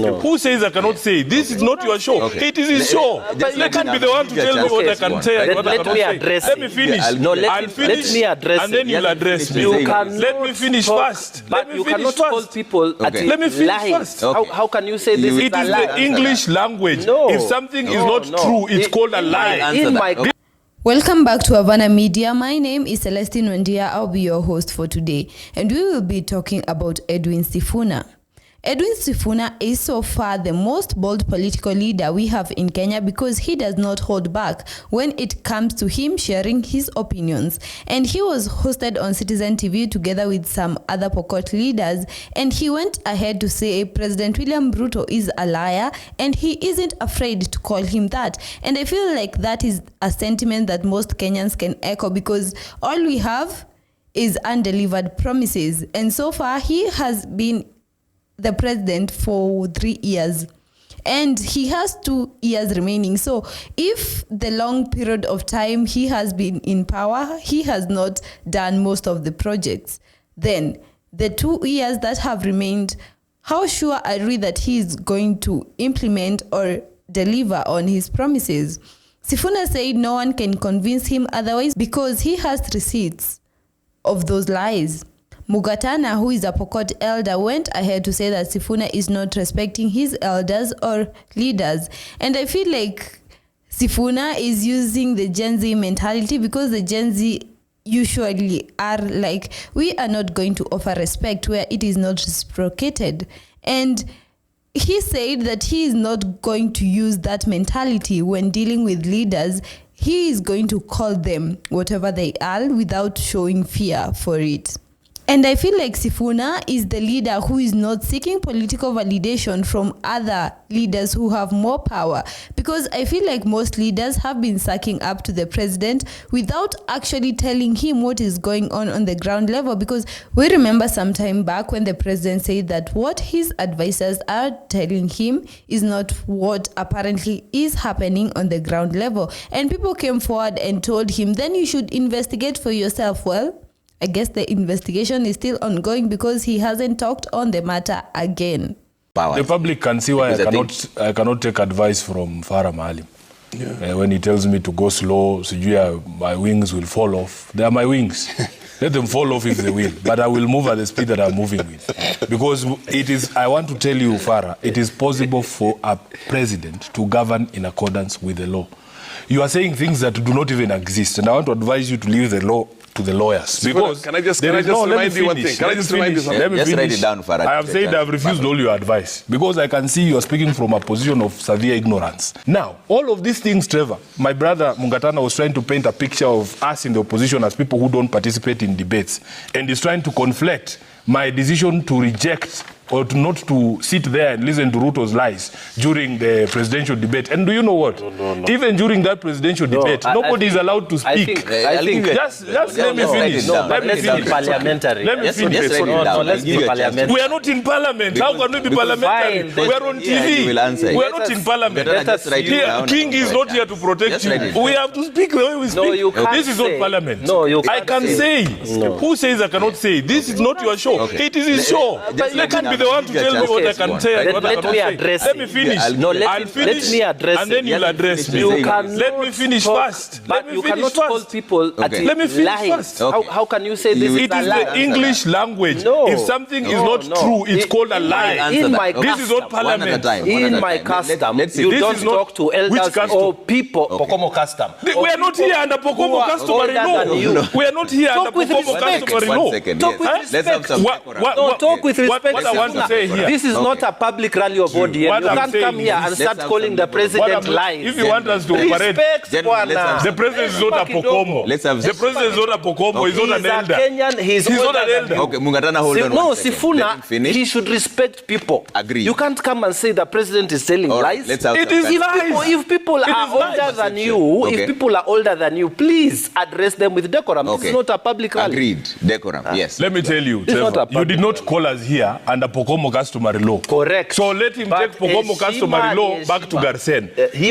No. Who says I cannot say? This is not your show. Okay. It is his show. Let him be the one to tell me what I can say and what I cannot say. Let me finish. I'll finish. Let me address and then you'll address me. Let me finish first. But you cannot call people let me finish first. How can you say this is a lie? It is the English language. No. If something is not true, it's called a lie. Welcome back to Havana Media. My name is Celestine Wendia. I'll be your host for today. And we will be talking about Edwin Sifuna. Edwin Sifuna is so far the most bold political leader we have in Kenya because he does not hold back when it comes to him sharing his opinions. And he was hosted on Citizen TV together with some other Pokot leaders, and he went ahead to say President William Ruto is a liar and he isn't afraid to call him that. And I feel like that is a sentiment that most Kenyans can echo because all we have is undelivered promises. And so far he has been the president for 3 years and he has 2 years remaining. So if the long period of time he has been in power, he has not done most of the projects, then the 2 years that have remained, how sure are we that he is going to implement or deliver on his promises? Sifuna said no one can convince him otherwise because he has receipts of those lies. Mungatana, who is a Pokot elder, went ahead to say that Sifuna is not respecting his elders or leaders. And I feel like Sifuna is using the Gen Z mentality because the Gen Z usually are like, we are not going to offer respect where it is not reciprocated. And he said that he is not going to use that mentality when dealing with leaders. He is going to call them whatever they are without showing fear for it. And I feel like Sifuna is the leader who is not seeking political validation from other leaders who have more power, because I feel like most leaders have been sucking up to the president without actually telling him what is going on the ground level. Because we remember some time back when the president said that what his advisors are telling him is not what apparently is happening on the ground level. And people came forward and told him, then you should investigate for yourself. Well, I guess the investigation is still ongoing because he hasn't talked on the matter again. The public can see why I cannot take advice from Farah MAALIM. Yeah. When he tells me to go slow, my wings will fall off. They are my wings. Let them fall off if they will. But I will move at the speed that I'm moving with. Because it is, I want to tell you, Farah, it is possible for a president to govern in accordance with the law. You are saying things that do not even exist. And I want to advise you to leave the law to the lawyers. Because can I just remind you one thing? Can I just remind you something? Just write it down, Farah. I have said I've refused all your advice because I can see you are speaking from a position of severe ignorance. Now, all of these things, Trevor, my brother Mungatana was trying to paint a picture of us in the opposition as people who don't participate in debates, and is trying to conflate my decision to reject or to not to sit there and listen to Ruto's lies during the presidential debate. And do you know what? No. Even during that presidential debate, nobody is allowed to speak. I think just let me finish. Let's be parliamentary. Let me finish. Let's be parliamentary. We are not in parliament. How can we be parliamentary? We are on TV. We are not in parliament. King is not here to protect you. We have to speak the way we speak. This is not parliament. No, you can't. I can say. Who says I cannot say? This is not your show. It is his show. Let him be the one to tell me what I can say and what I cannot say. Let me finish. I'll finish. Let me address and then you'll address me. Let me finish first. But you cannot call people let me finish first. How can you say this is a lie? It is the English language. If something is not true, it's called a lie. This is not parliament. In my custom, you don't talk to elders or people. Pokomo custom. We are not here under Pokomo customary law. We are not here under Pokomo customary law. Talk with respect. Talk with respect. What I want to say here. This is not a public rally of ODM. You can't come here and start calling the president lies. If you want us to operate, the president is not a Pokomo. The president is not a Pokomo. He's not an elder. He's not an elder. Okay, Mungatana, hold on. No, Sifuna, he should respect people. Agreed. You can't come and say the president is telling lies. It is lies. If people are older than you, if people are older than you, please address them with decorum. This is not a public rally. Agreed. Decorum, yes. Let me tell you, Trevor, you did not call us here under Pokomo customary law. Correct. So let him take Pokomo customary law back to Garsen.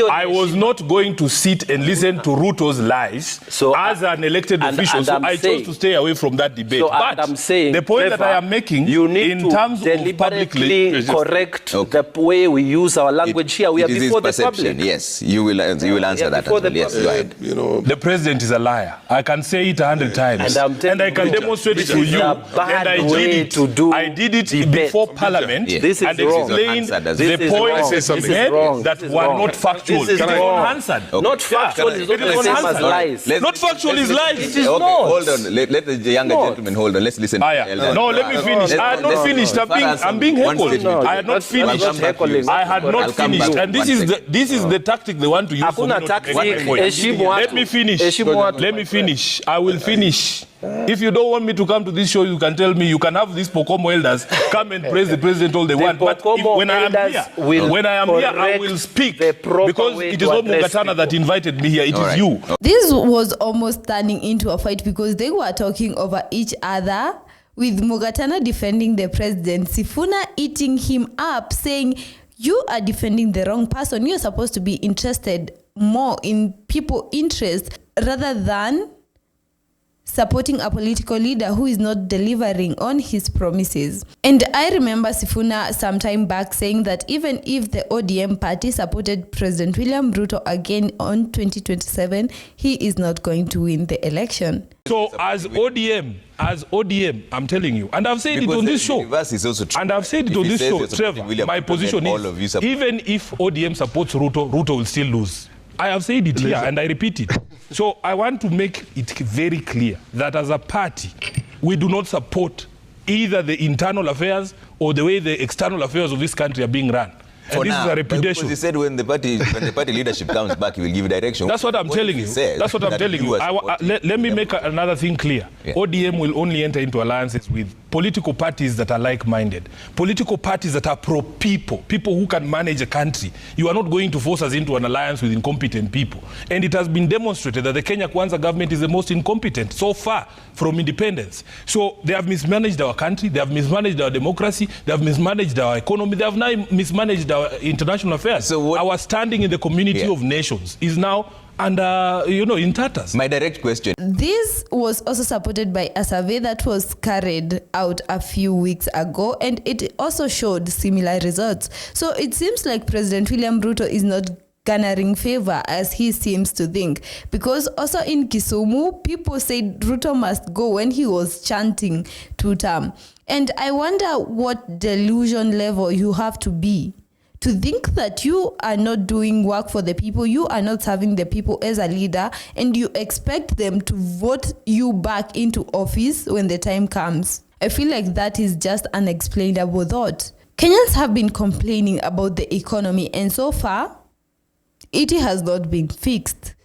I was not going to sit and listen to Ruto's lies as an elected official, so I chose to stay away from that debate. But I'm saying, the point that I am making, you need in to terms of publicly correct the way we use our language here. We are before the public. Yes, you will answer that. Yes, go ahead. The president is a liar. I can say it 100 times, and I can demonstrate it to you. And I did it before Parliament, This is and wrong. explained the points made that were not factual. This is unanswered. Not factual is not the same as lies. Not factual is lies. It is not. Hold on. Let the younger gentleman hold on. Let's listen. No, let me finish. I had not finished. I'm being heckled. I had not finished. I had not finished. And this is the tactic they want to use. Let me finish. Let me finish. I will finish. If you don't want me to come to this show, you can tell me. You can have these Pokomo elders come and praise the president all they want. But when I am here, I will speak because it is not Mungatana that invited me here. It is you. This was almost turning into a fight because they were talking over each other, with Mungatana defending the president, Sifuna eating him up, saying, you are defending the wrong person. You're supposed to be interested more in people's interests rather than supporting a political leader who is not delivering on his promises. And I remember Sifuna some time back saying that even if the ODM party supported President William Ruto again on 2027, he is not going to win the election. So as ODM, I'm telling you, and I've said it on this show, and I've said it on this show, Trevor, my position is, even if ODM supports Ruto, Ruto will still lose. I have said it here and I repeat it. So I want to make it very clear that as a party, we do not support either the internal affairs or the way the external affairs of this country are being run. And this is a reputation. Because he said when the party leadership comes back, he will give direction. That's what I'm telling you. That's what I'm telling you. Let me make another thing clear. Yeah. ODM will only enter into alliances with political parties that are like-minded, political parties that are pro-people, people who can manage a country. You are not going to force us into an alliance with incompetent people. And it has been demonstrated that the Kenya Kwanza government is the most incompetent so far from independence. So they have mismanaged our country, they have mismanaged our democracy, they have mismanaged our economy, they have now mismanaged our international affairs. So our standing in the community of nations is now under, in tatters. My direct question. This was also supported by a survey that was carried out a few weeks ago, and it also showed similar results. So it seems like President William Ruto is not garnering favor as he seems to think, because also in Kisumu, people said Ruto must go when he was chanting two-term. And I wonder what delusion level you have to be to think that you are not doing work for the people, you are not serving the people as a leader, and you expect them to vote you back into office when the time comes. I feel like that is just an unexplainable thought. Kenyans have been complaining about the economy, and so far, it has not been fixed.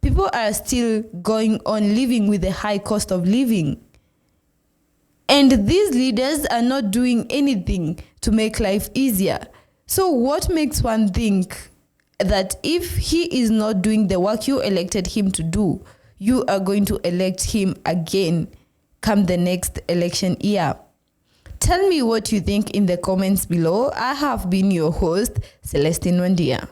People are still going on living with a high cost of living. And these leaders are not doing anything to make life easier. So what makes one think that if he is not doing the work you elected him to do, you are going to elect him again come the next election year? Tell me what you think in the comments below. I have been your host, Celestine Wandia.